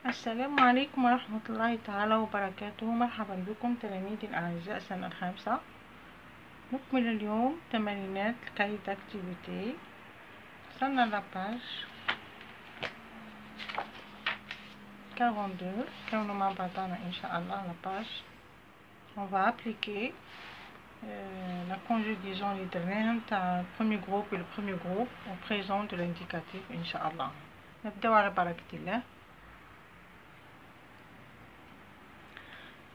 السلام عليكم ورحمة الله تعالى وبركاته. مرحبا بكم تلاميذي الأعزاء سنة الخامسة. نكمل اليوم تمارينات الكاي داكتيفيتي. وصلنا لاباج 42. كونوا مع بعضنا إن شاء الله لاباج. On va appliquer la conjugaison اللي درناها نتاع premier groupe et le premier groupe au présent de l'indicatif إن شاء الله. نبداو على بركة الله.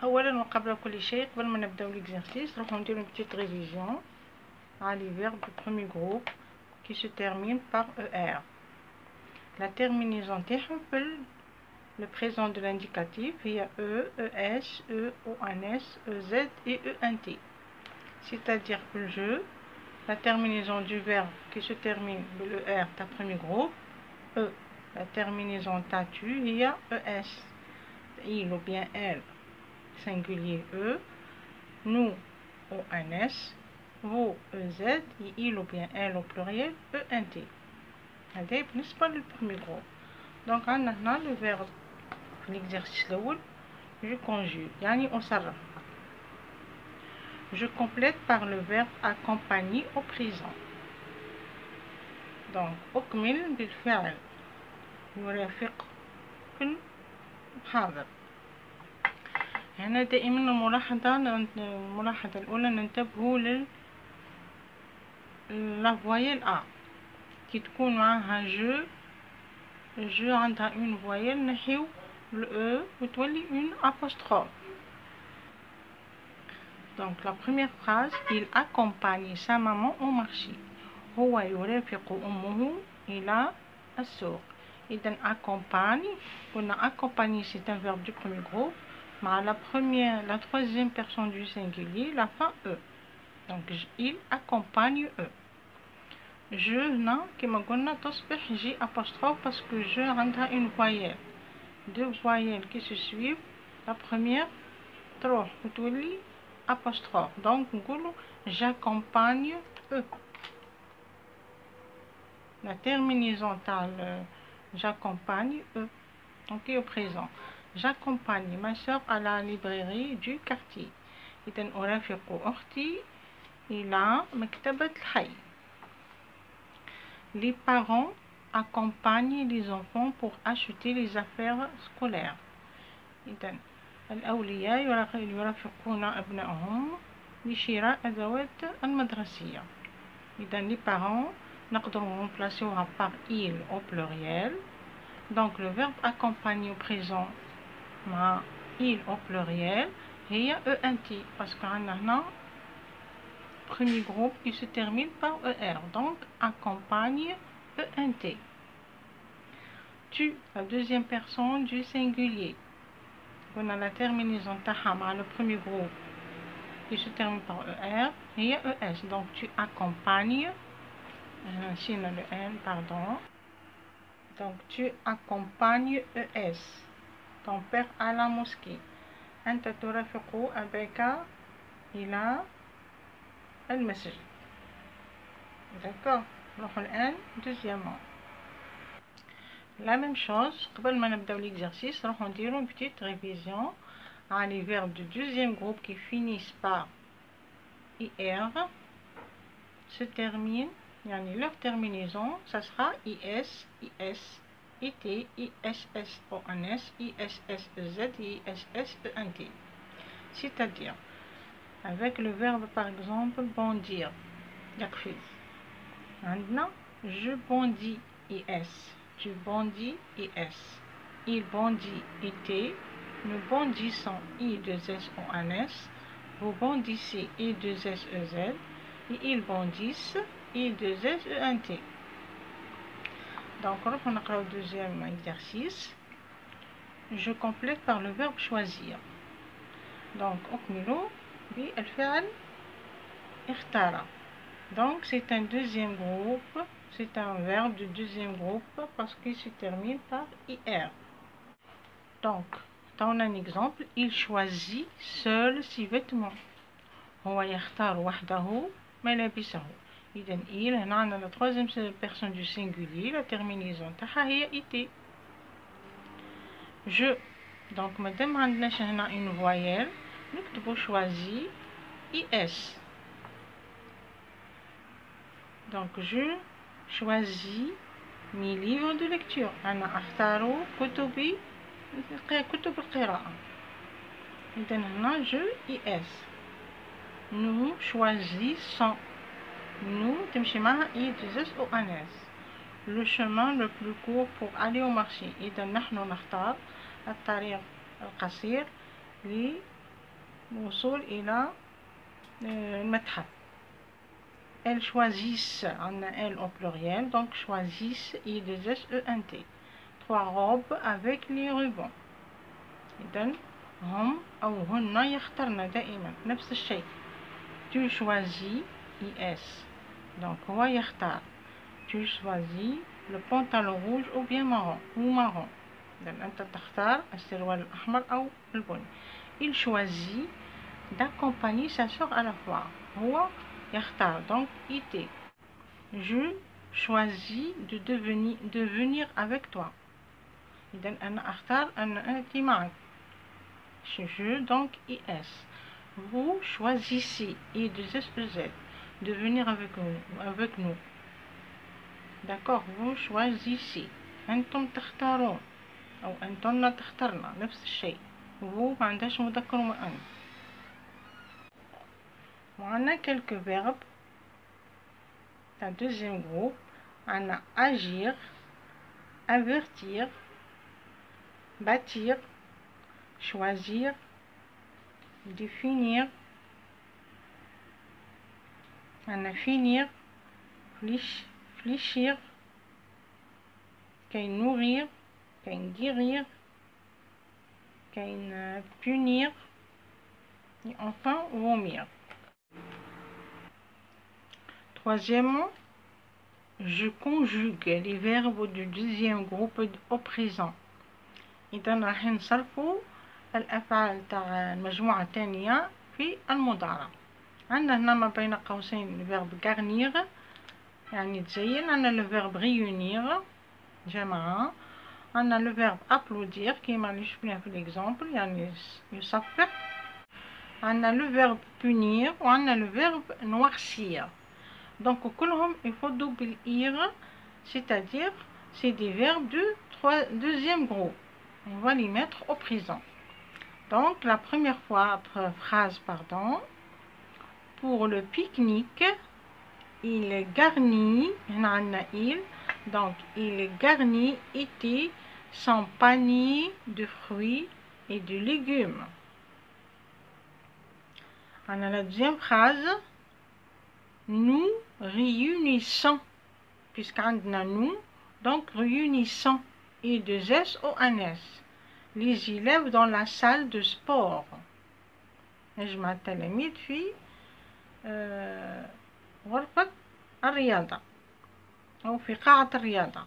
اولا وقبل كل شيء قبل ما نبداو l'exercice نروحو نديرو une petite révision على les verbes du premier groupe qui se terminent par ER. La terminaison تاعهم في le présent de l'indicatif هي E, ES, E, ONS, EZ et ENT. C'est-à-dire que je, la terminaison du verbe qui se termine par ER ta premier groupe, E, la terminaison ta tu هي ES, il ou bien elle singulier E, nous ONS, vous EZ et il ou bien elle au pluriel ENT. هذا بالنسبة للبرمي groupe. Donc عندنا هنا le verbe في l'exercice الأول je conjugue يعني أصرف. Je complète par le verbe accompagné au présent. Donc أكمل بالفعل يرافق في الحاضر. هنا دائما الملاحظة الأولى ننتبهوا لا فويل أ كي تكون معها جو عندها اون فويل نحيو الأو وتولي اون apostrophe. Donc la première phrase, il accompagne sa maman au marché. هو يرافق أمه إلى السوق. إذا accompagne, قلنا accompagner c'est un verbe du premier groupe. La troisième personne du singulier, la fin E. Donc il accompagne E. Je هنا كما قلنا تصبح J apostrophe parce que je عندها une voyelle. Deux voyelles qui se suivent. La première تروح وتولي apostrophe. Donc نقولوا j'accompagne E. La terminaison تاع j'accompagne E. Donc au présent. J'accompagne ma soeur à la librairie du quartier. إذن أرافق أختي إلى مكتبة الحي. Les parents accompagnent les enfants pour acheter les affaires scolaires. إذن الأولياء يرافقون أبنائهم لشراء أدوات المدرسية. إذن les parents نقدر remplacer par il au pluriel. Donc le verbe accompagner au présent مع il au pluriel هي ENT parce qu'on a un premier groupe qui se termine par ER. Donc accompagne ENT. Tu, la deuxième personne du singulier. On a la terminaison taha مع le premier groupe qui se termine par ER هي ES. Donc tu accompagnes sinon le N, pardon. Donc tu accompagnes ES. Ton père à la mosquée. أنت ترافق أباك إلى المسجد. D'accord. نروحو الآن deuxièmement. La même chose قبل ما نبداو l'exercice نروحو نديرو une petite révision على les verbes du deuxième groupe qui finissent par IR se terminent يعني leur terminaison ça sera IS, IS, IT, ISS, ONS, ISS, EZ, ISS, ENT. C'est-à-dire, avec le verbe par exemple bondir, يقفز. عندنا je bondis, IS, tu bondis, IS, il bondit, IT, nous bondissons, I2S, ONS, vous bondissez, I2S, EZ, et ils bondissent, I2S, ENT. Donc, on a le deuxième exercice. Je complète par le verbe choisir. Donc, أكمل بالفعل اختار. Donc, c'est un deuxième groupe. C'est un verbe du deuxième groupe parce qu'il se termine par IR. Donc, dans un exemple, il choisit seul ses vêtements. هو يختار وحده ملابسه. إذن il هنا عندنا la troisième personne du singulier la terminaison تاعها هي IT. je. Donc مادام عندناش هنا une voyelle نكتبو choisi IS. Donc je choisis mes livres de lecture. أنا أختار كتب القراءة. إذن هنا je IS. Nous choisissons. Nous تمشي معها I2S أو أنس. Le chemin le plus court pour aller au marché. إذا نحن نختار الطريق القصير للوصول إلى المتحف. Elles choisissent, on a elles au pluriel, donc choisissent I2SENT. 3 robes avec les rubans. إذن هم أو هن يختارن دائما نفس الشيء. Tu choisis IS. Donc هو يختار. Tu choisis le pantalon rouge ou bien marron ou marron. Donc أنت تختار السروال الأحمر أو البني. Il choisit d'accompagner sa soeur à la foire. هو يختار donc IT. Je choisis de venir avec toi. إذن أنا أختار أن آتي معك. Je donc IS. Vous choisissez I2SEZ de venir avec nous. D'accord, vous choisissez. أنتم تختارون أو أنتن تختارن نفس الشيء. vous ما عندهاش مذكر ومؤنث. وعندنا quelques verbes. Le deuxième groupe, on a agir, avertir, bâtir, choisir, définir, on a finir, fléchir, nourrir, guérir, punir et enfin vomir. Troisièmement, je conjugue les verbes du deuxième groupe au présent. إذا راح نصرفوا الأفعال تاع المجموعة الثانية في المضارع. عندنا هنا ما بين قوسين الفيرب garnir يعني تزين. عندنا لو فيرب réunir جماعة. عندنا لو فيرب applaudir كيما اللي شفناه في l'exemple يعني يصفق. عندنا لو فيرب punir وعندنا لو فيرب noircir. Donc, il faut doubler, c'est-à-dire, c'est des verbes du deuxième groupe. On va les mettre au présent. Donc, la première phrase, pardon. Pour le pique-nique, il garnit, donc il garnit était son panier de fruits et de légumes. On a la deuxième phrase. Nous réunissons, puisqu'on a nous, donc réunissons, I2S ou ANS, les élèves dans la salle de sport. نجمع التلاميذ في غرفة الرياضة أو في قاعة الرياضة.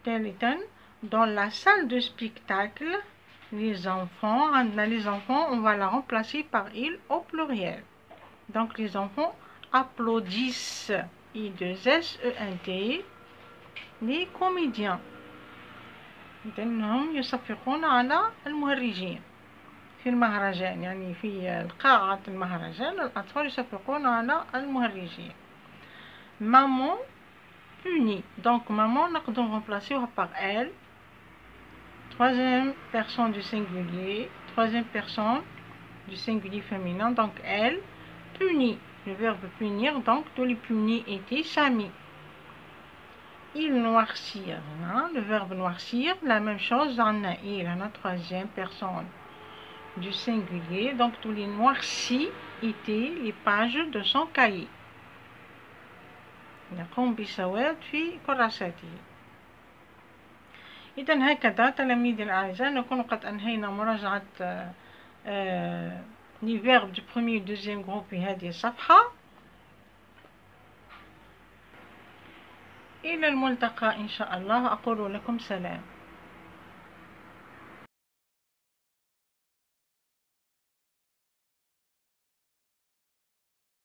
ثالثا, dans la salle de spectacle, les enfants, on va la remplacer par il au pluriel. Donc les enfants applaudissent I2SENT les comédiens. لأنهم يصفقون على المهرجين في المهرجان يعني في قاعة المهرجان الأطفال يصفقون على المهرجين. Maman punit. Donc maman نقدر remplacer par elle. Troisième personne du singulier. Troisième personne du singulier féminin. Donc elle punit. Le verbe punir, donc tous les punis étaient Sami. Il noircir, le verbe noircir, la même chose en a il, la troisième personne du singulier, donc tous les noircis étaient les pages de son cahier. يقوم بسواد في كراسته. إذن هكذا تلاميذي الأعزاء نكون قد أنهينا مراجعة les verbes du premier et deuxième groupe في هذه الصفحة. إلى الملتقى إن شاء الله. أقول لكم سلام.